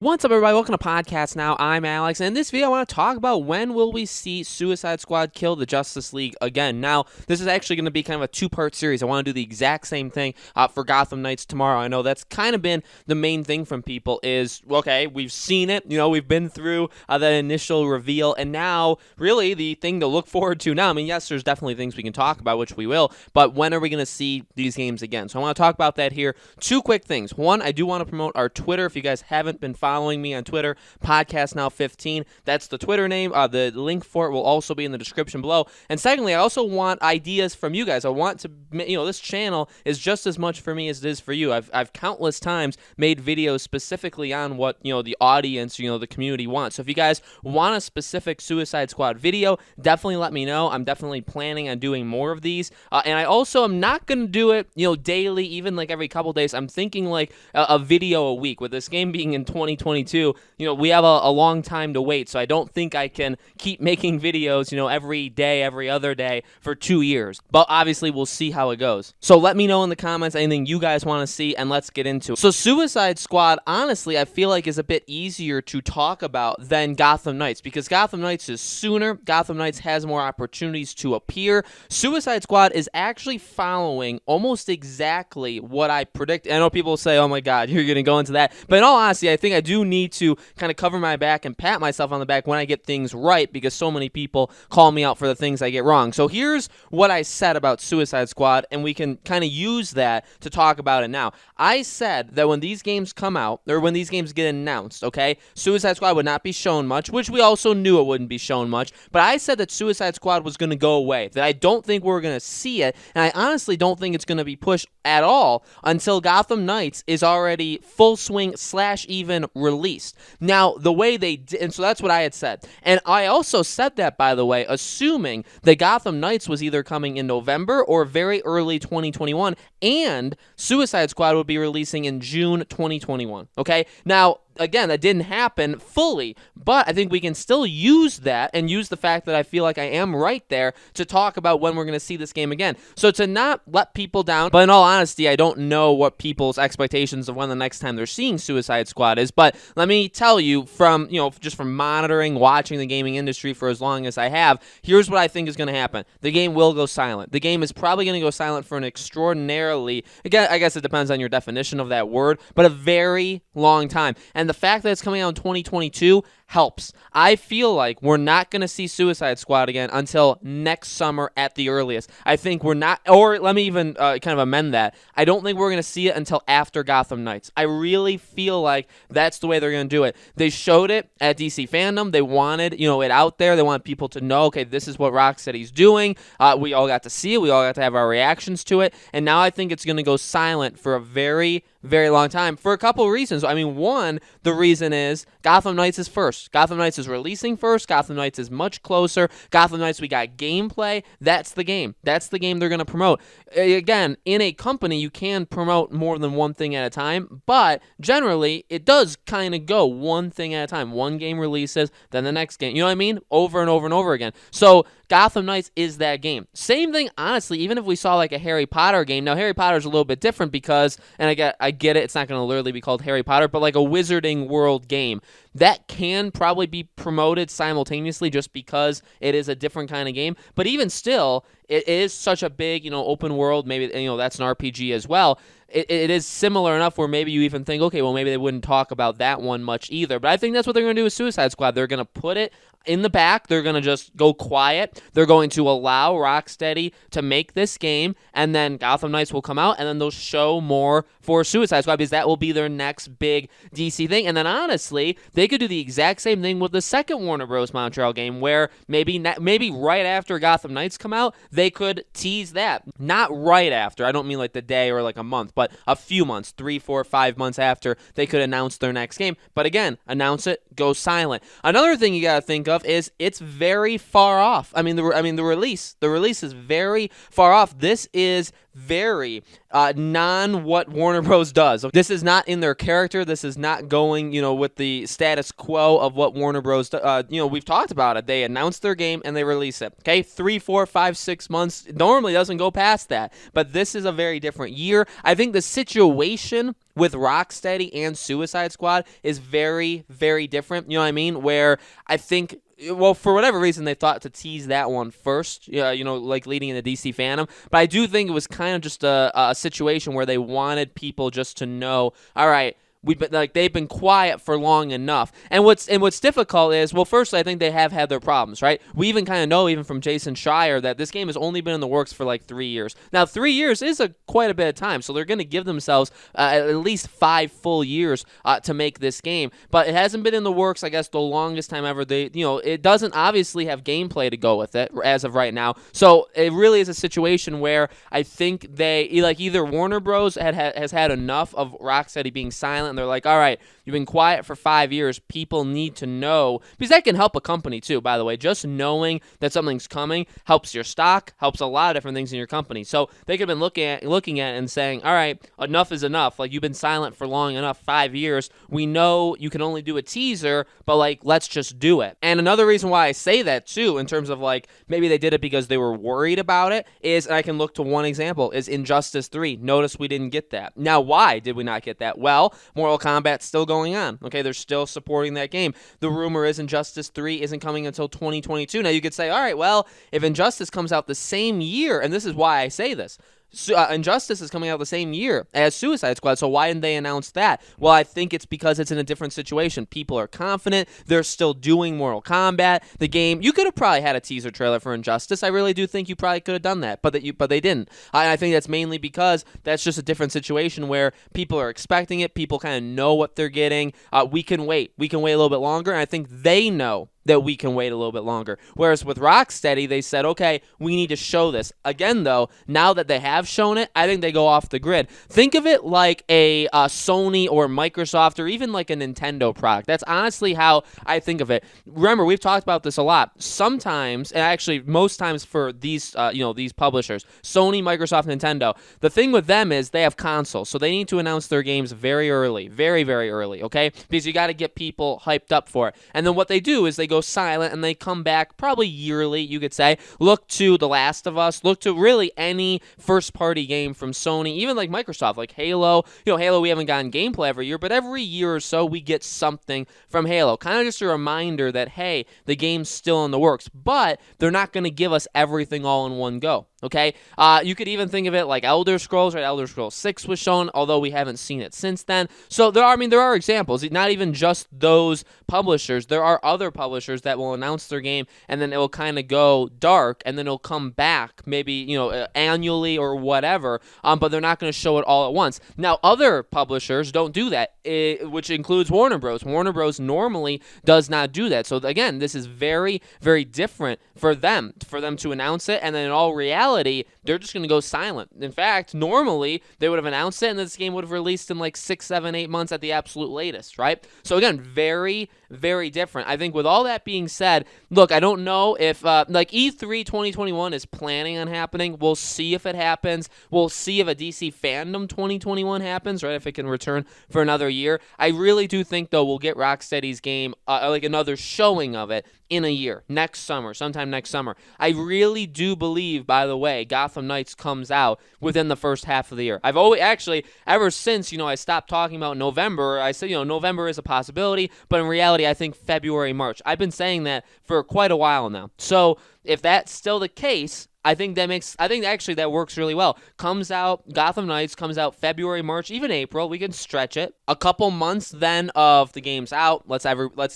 What's up, everybody? Welcome to Podcast Now. I'm Alex, and in this video, I want to talk about when will we see Suicide Squad kill the Justice League again. Now, this is actually going to be kind of a two-part series. I want to do the exact same thing for Gotham Knights tomorrow. I know that's kind of been the main thing from people is, okay, we've seen it. We've been through that initial reveal, and now, really, the thing to look forward to now, I mean, yes, there's definitely things we can talk about, which we will, but when are we going to see these games again? So I want to talk about that here. Two quick things. One, I do want to promote our Twitter. If you guys haven't been following me on Twitter, Podcast Now 15. That's the Twitter name. The link for it will also be in the description below. And secondly, I also want ideas from you guys. I want to, this channel is just as much for me as it is for you. I've countless times made videos specifically on what, the audience, the community wants. So if you guys want a specific Suicide Squad video, definitely let me know. I'm definitely planning on doing more of these. And I also am not going to do it, daily, even like every couple days. I'm thinking like a video a week. With this game being in 2022, we have a long time to wait, so I don't think I can keep making videos, every day, every other day for 2 years. But obviously, we'll see how it goes. So let me know in the comments anything you guys want to see, and let's get into it. So Suicide Squad, honestly, I feel like is a bit easier to talk about than Gotham Knights, because Gotham Knights is sooner. Gotham Knights has more opportunities to appear. Suicide Squad is actually following almost exactly what I predict. I know people say, oh my God, you're going to go into that. But in all honesty, I think I do need to kind of cover my back and pat myself on the back when I get things right, because so many people call me out for the things I get wrong. So here's what I said about Suicide Squad, and we can kind of use that to talk about it now. I said that when these games come out, or when these games get announced, okay, Suicide Squad would not be shown much, which we also knew it wouldn't be shown much, but I said that Suicide Squad was going to go away, that I don't think we're going to see it, and I honestly don't think it's going to be pushed at all until Gotham Knights is already full swing / even released. Now, the way they did, and so that's what I had said. And I also said that, by the way, assuming that Gotham Knights was either coming in November or very early 2021, and Suicide Squad would be releasing in June 2021. Okay? Now, again, that didn't happen fully, but I think we can still use that and use the fact that I feel like I am right there to talk about when we're going to see this game again. So to not let people down, but in all honesty, I don't know what people's expectations of when the next time they're seeing Suicide Squad is, but let me tell you from, just from monitoring, watching the gaming industry for as long as I have, here's what I think is going to happen. The game will go silent. The game is probably going to go silent for an extraordinarily, again, I guess it depends on your definition of that word, but a very long time. And the fact that it's coming out in 2022 helps. I feel like we're not going to see Suicide Squad again until next summer at the earliest. I think we're not, or let me even kind of amend that. I don't think we're going to see it until after Gotham Knights. I really feel like that's the way they're going to do it. They showed it at DC Fandom. They wanted, it out there. They want people to know, okay, this is what Rocksteady's doing. We all got to see it. We all got to have our reactions to it. And now I think it's going to go silent for a very, very long time for a couple of reasons. I mean, one, the reason is Gotham Knights is first. Gotham Knights is releasing first. Gotham Knights is much closer. Gotham Knights, we got gameplay. That's the game. That's the game they're going to promote. Again, in a company, you can promote more than one thing at a time, but generally, it does kind of go one thing at a time. One game releases, then the next game. You know what I mean? Over and over and over again. So Gotham Knights is that game. Same thing, honestly, even if we saw like a Harry Potter game. Now, Harry Potter's a little bit different because, and I get it, it's not going to literally be called Harry Potter, but like a Wizarding World game. That can probably be promoted simultaneously just because it is a different kind of game. But even still, it is such a big, open world. Maybe, that's an RPG as well. It is similar enough where maybe you even think, okay, well, maybe they wouldn't talk about that one much either. But I think that's what they're going to do with Suicide Squad. They're going to put it in the back. They're going to just go quiet. They're going to allow Rocksteady to make this game, and then Gotham Knights will come out, and then they'll show more for Suicide Squad because that will be their next big DC thing. And then, honestly, they could do the exact same thing with the second Warner Bros. Montreal game where maybe right after Gotham Knights come out, they could tease that. Not right after. I don't mean like the day or like a month, but a few months, 3, 4, 5 months after, they could announce their next game. But again, announce it, go silent. Another thing you got to think of is it's very far off. I mean, the release is very far off. This is very non what Warner Bros. Does. This is not in their character. This is not going, with the status quo of what Warner Bros. We've talked about it. They announce their game and they release it. Okay, 3, 4, 5, 6 months normally doesn't go past that. But this is a very different year. I think the situation with Rocksteady and Suicide Squad is very, very different. You know what I mean? Where I think, well, for whatever reason, they thought to tease that one first, like leading into DC Fandom. But I do think it was kind of just a situation where they wanted people just to know, all right, they've been quiet for long enough. And what's difficult is, well, first, I think they have had their problems, right? We even kind of know, even from Jason Schreier, that this game has only been in the works for like 3 years. Now, 3 years is quite a bit of time, so they're going to give themselves at least 5 full years to make this game. But it hasn't been in the works, I guess, the longest time ever. It doesn't obviously have gameplay to go with it as of right now. So it really is a situation where I think they, either Warner Bros. has had enough of Rocksteady being silent, and they're like, all right, you've been quiet for 5 years. People need to know, because that can help a company too, by the way. Just knowing that something's coming helps your stock, helps a lot of different things in your company. So they could have been looking at it and saying, all right, enough is enough. Like, you've been silent for long enough, 5 years. We know you can only do a teaser, but let's just do it. And another reason why I say that too, in terms of maybe they did it because they were worried about it, is, and I can look to one example, is Injustice 3. Notice we didn't get that. Now, why did we not get that? Well, Mortal Kombat's still going on. Okay, they're still supporting that game. The rumor is Injustice 3 isn't coming until 2022. Now, you could say, all right, well, if Injustice comes out the same year, and this is why I say this, Injustice is coming out the same year as Suicide Squad, so why didn't they announce that? Well, I think it's because it's in a different situation. People are confident. They're still doing Mortal Kombat. The game, you could have probably had a teaser trailer for Injustice. I really do think you probably could have done that, but they didn't. I think that's mainly because that's just a different situation where people are expecting it. People kind of know what they're getting. We can wait. We can wait a little bit longer, and I think they know that we can wait a little bit longer. Whereas with Rocksteady, they said, okay, we need to show this. Again, though, now that they have shown it, I think they go off the grid. Think of it like a Sony or Microsoft or even like a Nintendo product. That's honestly how I think of it. Remember, we've talked about this a lot. Sometimes, and actually most times for these, these publishers, Sony, Microsoft, Nintendo, the thing with them is they have consoles, so they need to announce their games very early, very, very early, okay? Because you got to get people hyped up for it. And then what they do is they go silent and they come back probably yearly, you could say. Look to The Last of Us, look to really any first party game from Sony, even like Microsoft, like Halo. Halo, we haven't gotten gameplay every year, but every year or so we get something from Halo. Kind of just a reminder that, hey, the game's still in the works, but they're not going to give us everything all in one go. Okay, you could even think of it like Elder Scrolls, right? Elder Scrolls 6 was shown, although we haven't seen it since then. So there are examples. Not even just those publishers. There are other publishers that will announce their game, and then it will kind of go dark, and then it'll come back, maybe annually or whatever. But they're not going to show it all at once. Now, other publishers don't do that, which includes Warner Bros. Warner Bros. Normally does not do that. So again, this is very, very different for them to announce it, and then in all reality, they're just going to go silent. In fact, normally they would have announced it and this game would have released in like 6, 7, 8 months at the absolute latest, right? So again, very, very different. I think with all that being said, look, I don't know if E3 2021 is planning on happening. We'll see if it happens. We'll see if a DC Fandom 2021 happens, right? If it can return for another year. I really do think, though, we'll get Rocksteady's game, like another showing of it in a year, sometime next summer. I really do believe, by the way, Gotham Knights comes out within the first half of the year. I've always, actually, ever since, I stopped talking about November, I said, November is a possibility, but in reality, I think February, March. I've been saying that for quite a while now. So if that's still the case, I think actually that works really well. Gotham Knights comes out February, March, even April. We can stretch it. A couple months then of the game's out. Let's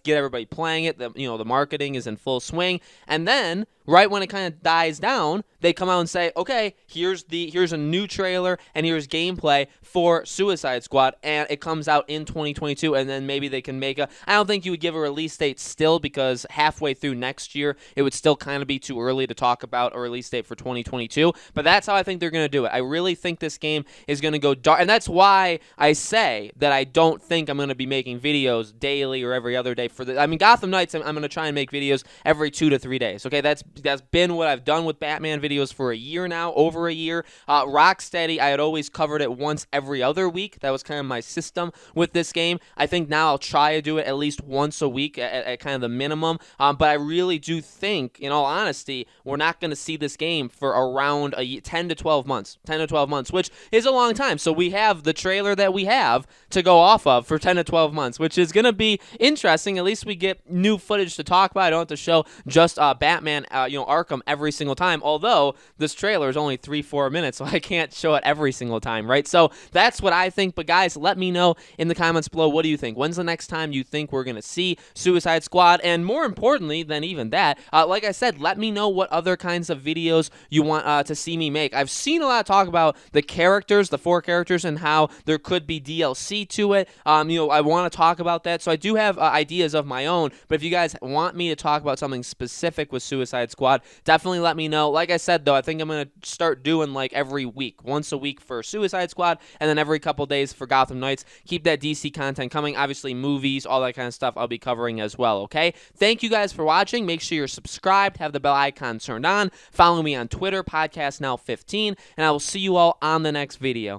get everybody playing it. The marketing is in full swing. And then right when it kind of dies down, they come out and say, okay, here's a new trailer and here's gameplay for Suicide Squad, and it comes out in 2022, and then maybe they can I don't think you would give a release date still, because halfway through next year, it would still kind of be too early to talk about a release release date for 2022. But that's how I think they're going to do it. I really think this game is going to go dark, and that's why I say that I don't think I'm going to be making videos daily or every other day for the. I mean, Gotham Knights, I'm going to try and make videos every 2 to 3 days. Okay, that's been what I've done with Batman videos for a year now, over a year. Rocksteady, I had always covered it once every other week. That was kind of my system with this game. I think now I'll try to do it at least once a week at kind of the minimum. But I really do think, in all honesty, we're not going to see this game for around 10 to 12 months. 10 to 12 months, which is a long time. So we have the trailer that we have to go off of for 10 to 12 months, which is going to be interesting. At least we get new footage to talk about. I don't have to show just Batman, Arkham every single time. Although this trailer is only 3-4 minutes, so I can't show it every single time, right? So that's what I think. But guys, let me know in the comments below. What do you think? When's the next time you think we're going to see Suicide Squad? And more importantly than even that, like I said, let me know what other kinds of videos you want to see me make. I've seen a lot of talk about the characters, the 4 characters, and how there could be DLC to it. I want to talk about that. So I do have ideas of my own. But if you guys want me to talk about something specific with Suicide Squad, definitely let me know. Like I said, though, I think I'm going to start doing like every week, once a week for Suicide Squad, and then every couple days for Gotham Knights. Keep that DC content coming. Obviously, movies, all that kind of stuff I'll be covering as well, okay? Thank you guys for watching. Make sure you're subscribed, have the bell icon turned on. Follow me on Twitter, Podcast Now 15, and I will see you all on the next video.